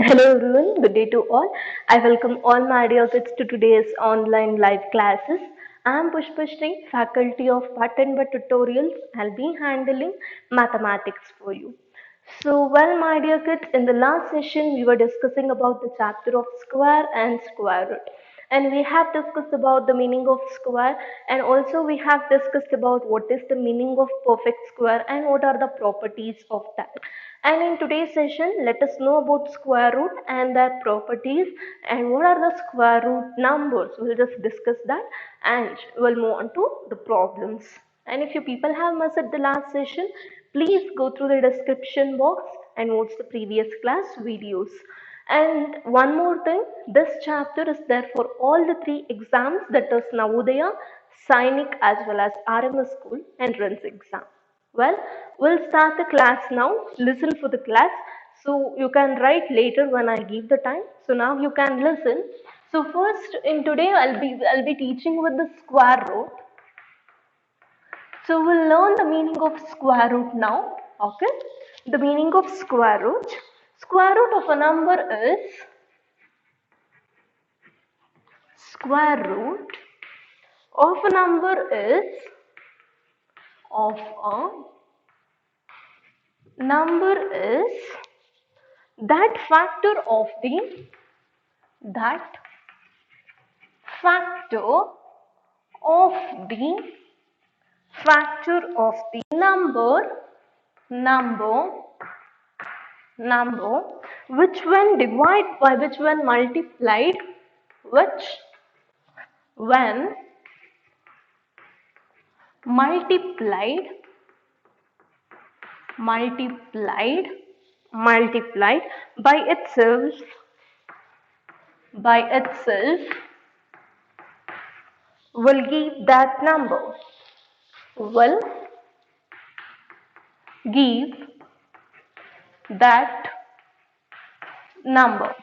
Hello everyone, good day to all. I welcome all my dear kids to today's online live classes. I am Pushpashri, faculty of Pattern Tutorials. I'll be handling mathematics for you. My dear kids, in the last session we were discussing about the chapter of square and square root. And we have discussed about the meaning of square, and also we have discussed about what is the meaning of perfect square and what are the properties of that. And in today's session, let us know about square root and their properties and what are the square root numbers. We'll just discuss that and we'll move on to the problems. And if you people have missed the last session, please go through the description box and watch the previous class videos. And one more thing, this chapter is there for all the three exams, that is Navodaya, Sainik as well as RMS School entrance exam. Well, we'll start the class now. Listen for the class. So you can write later when I give the time. So now you can listen. So first in today I'll be teaching with the square root. So we'll learn the meaning of square root now. Okay. The meaning of square root. Square root of a number is square root of a number is of a number is that factor of the that factor of the factor of the number number which when divided by which when multiplied which when multiplied multiplied multiplied by itself will give that number will give that number.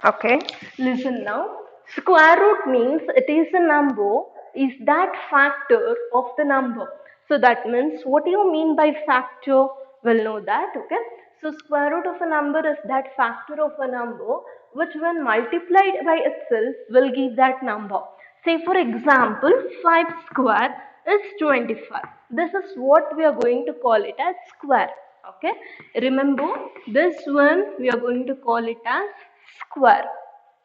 Okay, listen now. Square root means it is a number, is that factor of the number. So that means what do you mean by factor? We'll know that. Okay. So square root of a number is that factor of a number which when multiplied by itself will give that number. Say for example 5 square is 25. This is what we are going to call it as square. Okay. Remember this one we are going to call it as square.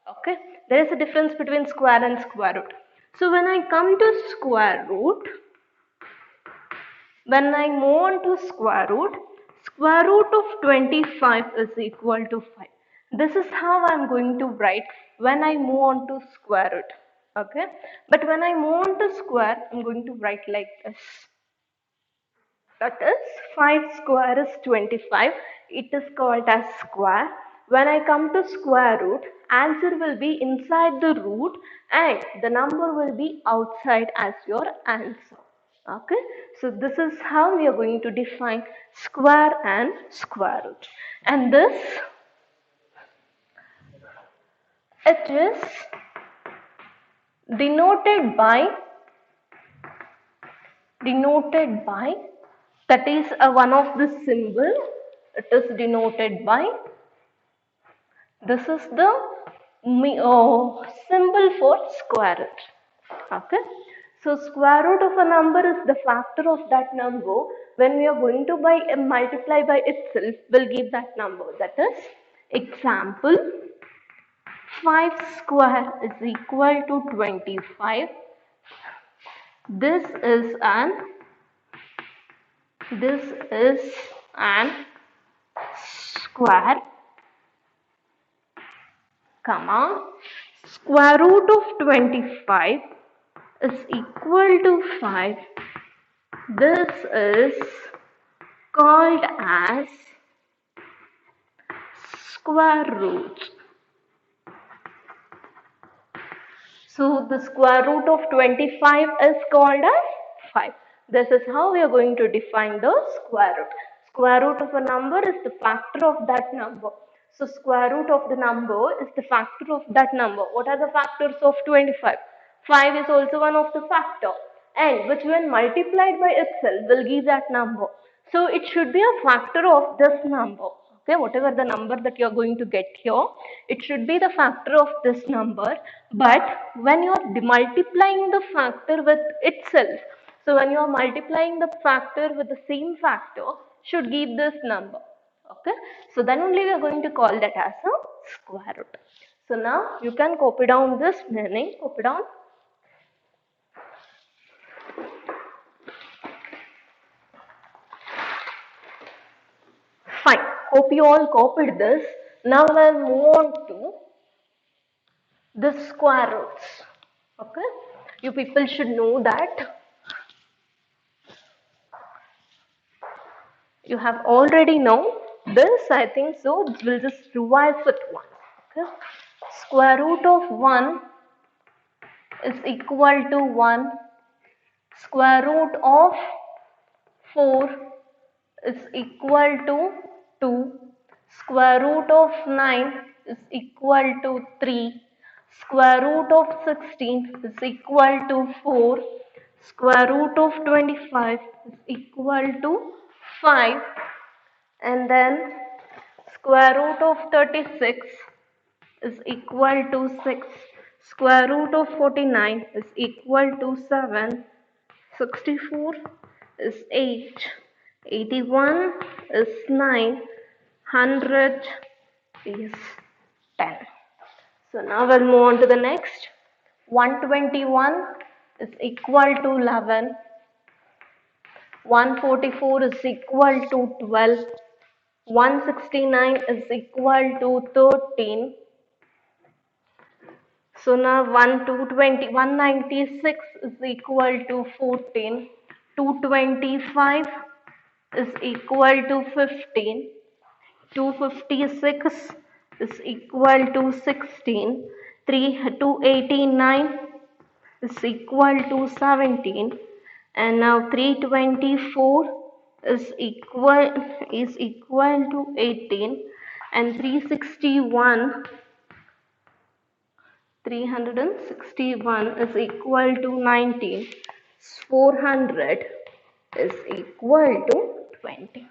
Okay, there is a difference between square and square root. So when I come to square root, when I move on to square root of 25 is equal to 5. This is how I am going to write when I move on to square root. Okay, but when I move on to square, I am going to write like this. That is 5 square is 25. It is called as square. When I come to square root, answer will be inside the root and the number will be outside as your answer. Okay. So this is how we are going to define square and square root. And this, it is denoted by that is one of the symbol. It is denoted by, this is the symbol for square root. Okay, so square root of a number is the factor of that number. When we are going to multiply by itself, will give that number. That is example 5 square is equal to 25. This is an square, comma, square root of 25 is equal to 5. This is called as square root. So the square root of 25 is called as 5. This is how we are going to define the square root. Square root of a number is the factor of that number. So square root of the number is the factor of that number. What are the factors of 25? 5 is also one of the factor, and which when multiplied by itself will give that number. So it should be a factor of this number. Okay, whatever the number that you are going to get here, it should be the factor of this number. But when you are multiplying the factor with itself, so when you are multiplying the factor with the same factor, should give this number. Okay, so then only we are going to call that as a square root. So now you can copy down this meaning, copy down. Fine, hope you all copied this. Now I'll move on to the square roots. Okay, you people should know that you have already known this, I think so. We'll just revise it once. Okay, square root of 1 is equal to 1. Square root of 4 is equal to 2. Square root of 9 is equal to 3. Square root of 16 is equal to 4. Square root of 25 is equal to 5. And then square root of 36 is equal to 6. Square root of 49 is equal to 7. 64 is 8. 81 is 9. 100 is 10. So now we'll move on to the next. 121 is equal to 11. 144 is equal to 12. 169 is equal to 13. So now 196 is equal to 14. 225 is equal to 15. 256 is equal to 16. 289 is equal to 17. And now 324 is equal to 18. And 361 is equal to 19. 400 is equal to 20.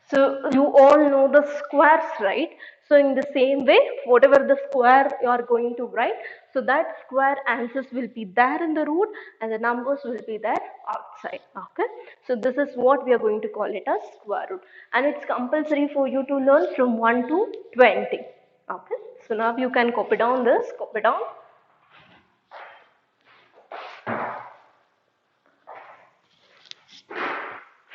So you all know the squares, right? So in the same way, whatever the square you are going to write, so that square answers will be there in the root and the numbers will be there outside. Okay, so this is what we are going to call it as square root, and it's compulsory for you to learn from 1 to 20. Okay, so now you can copy down this, copy down.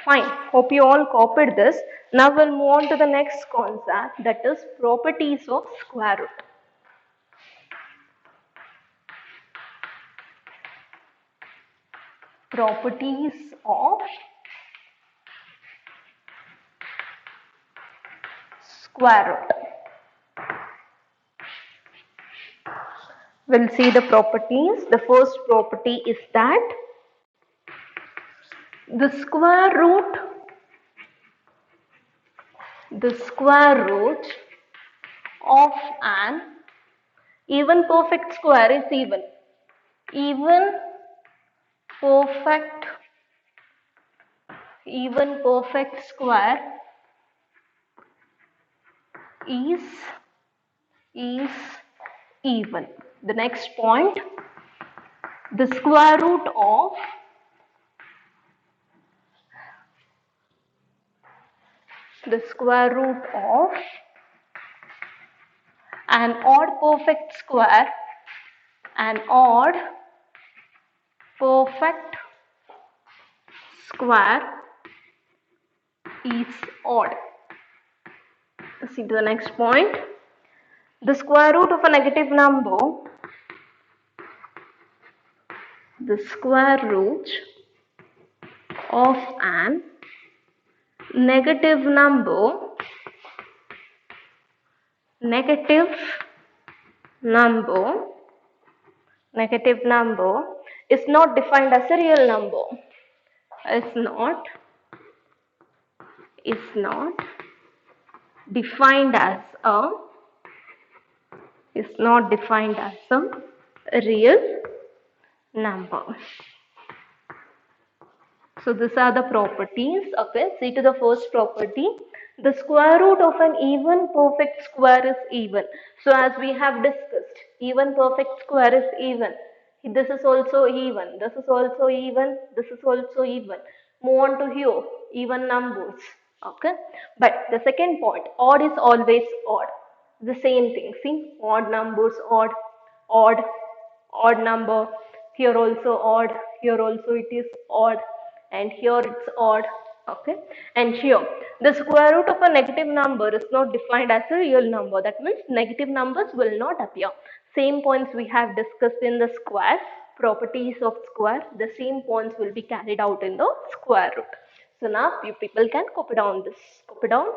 Fine, hope you all copied this. Now we'll move on to the next concept, that is properties of square root. Properties of square root. We'll see the properties. The first property is that the square root of an even perfect square is even. Even perfect square is even. The next point, the square root of an odd perfect square, is odd. See to the next point. The square root of a negative number, the square root of an negative number is not defined as a real number. Is not defined as a real number. So these are the properties. Okay, see to the first property. The square root of an even perfect square is even. So as we have discussed, even perfect square is even. This is also even. This is also even. This is also even. Move on to here, even numbers. Okay, but the second point, odd is always odd. The same thing. See, odd numbers, odd, odd number. Here also odd. Here also it is odd, and here it's odd. Okay, and here the square root of a negative number is not defined as a real number. That means negative numbers will not appear. Same points we have discussed in the square, properties of square. The same points will be carried out in the square root. So now you people can copy down this. Copy down.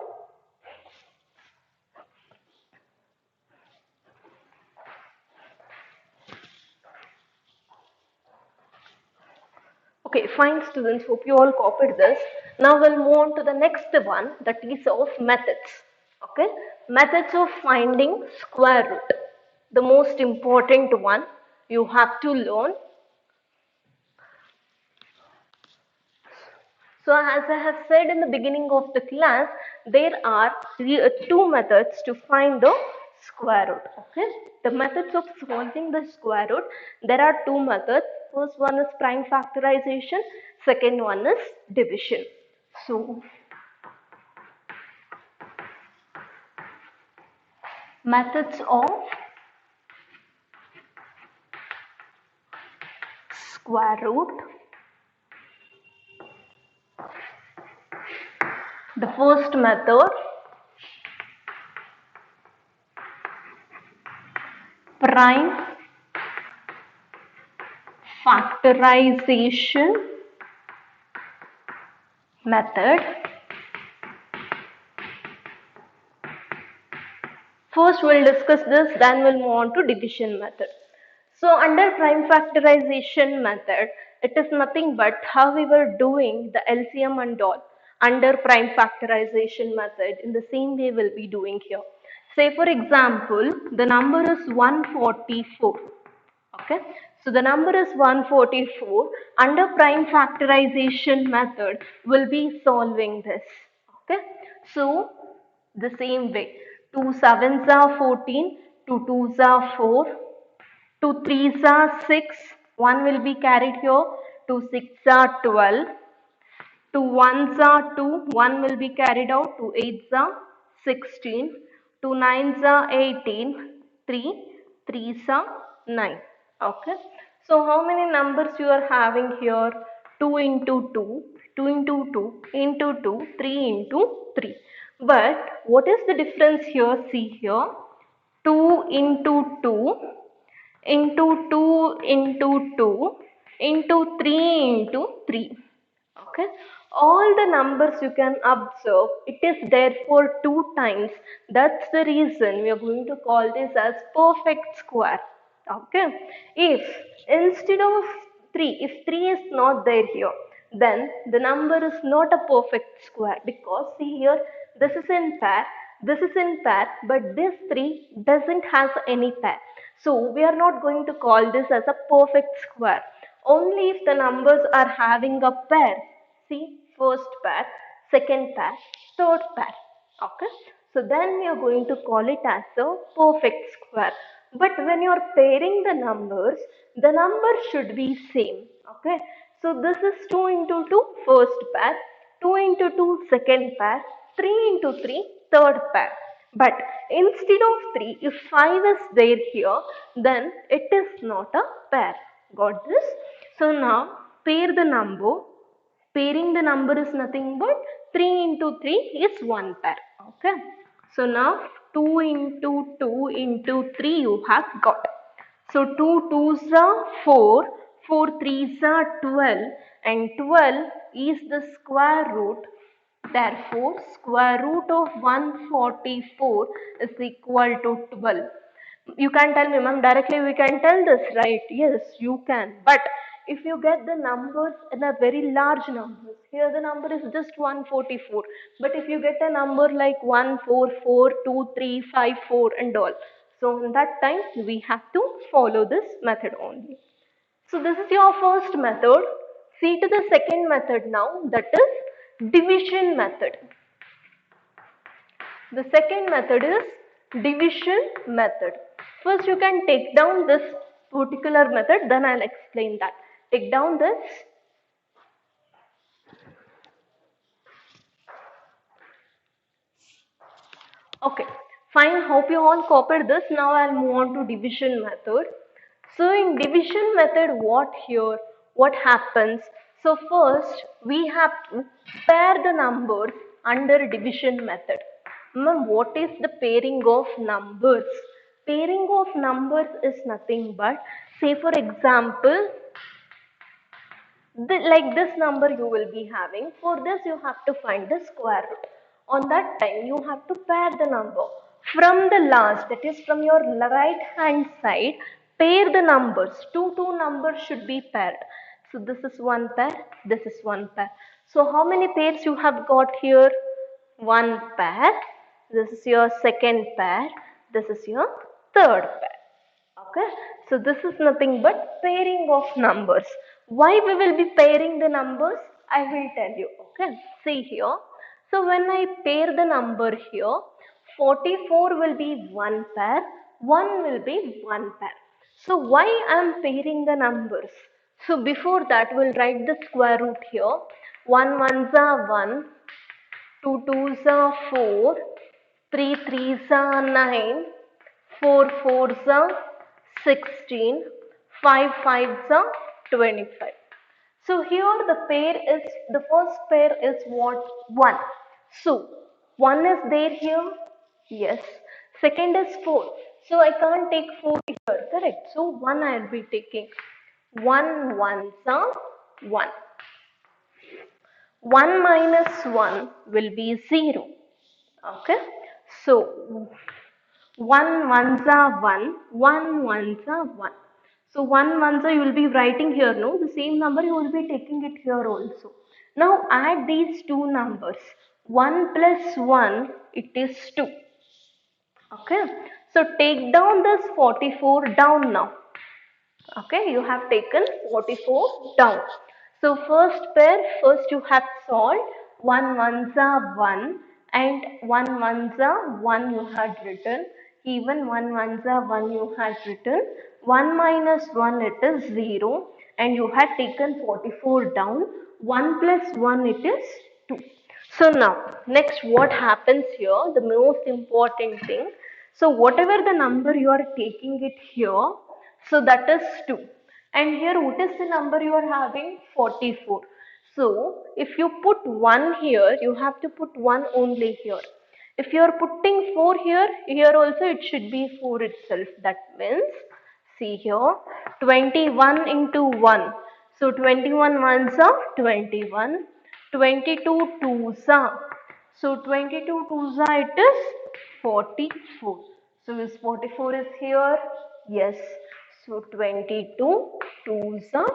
Okay, fine students, hope you all copied this. Now we'll move on to the next one, that is of methods. Okay, methods of finding square root. The most important one you have to learn. So as I have said in the beginning of the class, there are two methods to find the square root. Okay, the methods of solving the square root, there are two methods. First one is prime factorization, second one is division. So methods of square root. The first method, prime factorization method. First we'll discuss this, then we'll move on to division method. So under prime factorization method, it is nothing but how we were doing the LCM and all under prime factorization method. In the same way we'll be doing here. Say for example, the number is 144. Okay, so the number is 144. Under prime factorization method, we'll be solving this. Okay, so the same way, 2 sevens are 14, 2 twos are 4, 2 threes are 6, 1 will be carried here, 2 six are 12, 2 ones are 2, 1 will be carried out, 2 eights are 16, 2 nines are 18, 3 threes are 9. Okay. So how many numbers you are having here? 2 into 2, 2 into 2, into 2, 3 into 3. But what is the difference here? See here. 2 into 2 into 2 into 2 into 3 into 3. Okay, all the numbers you can observe, it is there for 2 times. That's the reason we are going to call this as perfect square. Okay, if instead of 3, if 3 is not there here, then the number is not a perfect square, because see here, this is in pair, this is in pair, but this 3 doesn't have any pair. So we are not going to call this as a perfect square. Only if the numbers are having a pair. See, first pair, second pair, third pair. Okay. So then we are going to call it as a perfect square. But when you are pairing the numbers should be same. Okay. So this is 2 into 2 first pair, 2 into 2 second pair, 3 into 3 third pair. But instead of 3, if 5 is there here, then it is not a pair. Got this? So now pair the number. Pairing the number is nothing but 3 into 3 is 1 pair. Okay. So now 2 into 2 into 3 you have got. So 2 twos are 4, 4 threes are 12, and 12 is the square root. Therefore, square root of 144 is equal to 12. You can tell me, ma'am, directly we can tell this, right? Yes, you can. But if you get the numbers in a very large numbers, here the number is just 144. But if you get a number like 144, 2, 3, 5, 4 and all, so in that time we have to follow this method only. So this is your first method, See to the second method now, that is division method. The second method is division method. First you can take down this particular method, then I'll explain that. Take down this. Okay, fine. Hope you all copied this. Now I'll move on to division method. So in division method, what happens? So first we have to pair the numbers under division method. Ma'am, what is the pairing of numbers? Pairing of numbers is nothing but, say for example, like this number you will be having. For this you have to find the square root. On that time you have to pair the number. From the last, that is from your right hand side, pair the numbers. Two numbers should be paired. So this is one pair, this is one pair. So how many pairs you have got here? One pair. This is your second pair. This is your third pair. Okay, so this is nothing but pairing of numbers. Why we will be pairing the numbers? I will tell you. Okay, see here. So when I pair the number here, 44 will be one pair, 1 will be one pair. So why I am pairing the numbers? So before that we'll write the square root here. 1 ones are 1, 2 twos are 4, 3 threes are 9, 4 fours are 16, 5 fives are 25. So here the first pair is what? 1. So 1 is there here? Yes. Second is 4. So I can't take 4 here, correct? So 1 I will be taking. 1 ones are 1. 1 minus 1 will be 0. Okay. So 1 ones are 1, 1 ones are 1. So 1 ones are you will be writing here, no? The same number you will be taking it here also. Now add these two numbers. 1 plus 1, it is 2. Okay. So take down this 44 down now. Okay, you have taken 44 down. So first you have solved 1 ones are 1 and 1 ones are 1 you had written. Even 1 ones are 1 you had written. 1 minus 1 it is 0 and you had taken 44 down. 1 plus 1 it is 2. So now next what happens here, the most important thing. So whatever the number you are taking it here, so that is 2. And here what is the number you are having? 44. So if you put 1 here, you have to put 1 only here. If you are putting 4 here, here also it should be 4 itself. That means, see here, 21 into 1. So 21 ones are 21. 22 twos are. So 22 twos are, it is 44. So is 44 is here? Yes. So 22 twos are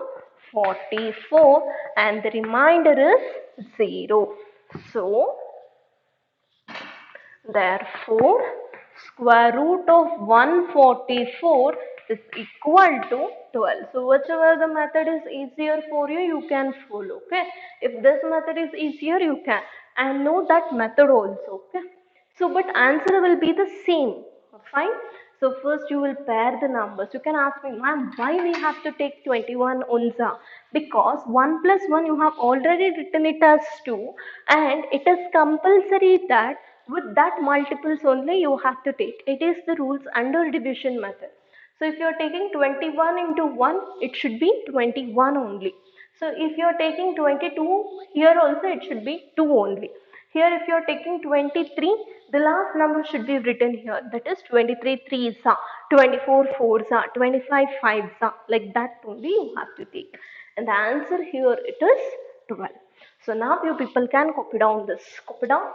44 and the remainder is 0. So therefore square root of 144 is equal to 12. So whichever the method is easier for you, you can follow. Okay. If this method is easier, you can. And know that method also. Okay. So but answer will be the same. Fine. So first you will pair the numbers. You can ask me, ma'am, why we have to take 21 unza? Because 1 plus 1 you have already written it as 2 and it is compulsory that with that multiples only you have to take. It is the rules under division method. So if you are taking 21 into 1, it should be 21 only. So if you are taking 22, here also it should be 2 only. Here if you are taking 23, the last number should be written here. That is 23 3s are, 24 4s are, 25 5s are. Like that only you have to take. And the answer here it is 12. So now you people can copy down this. Copy down.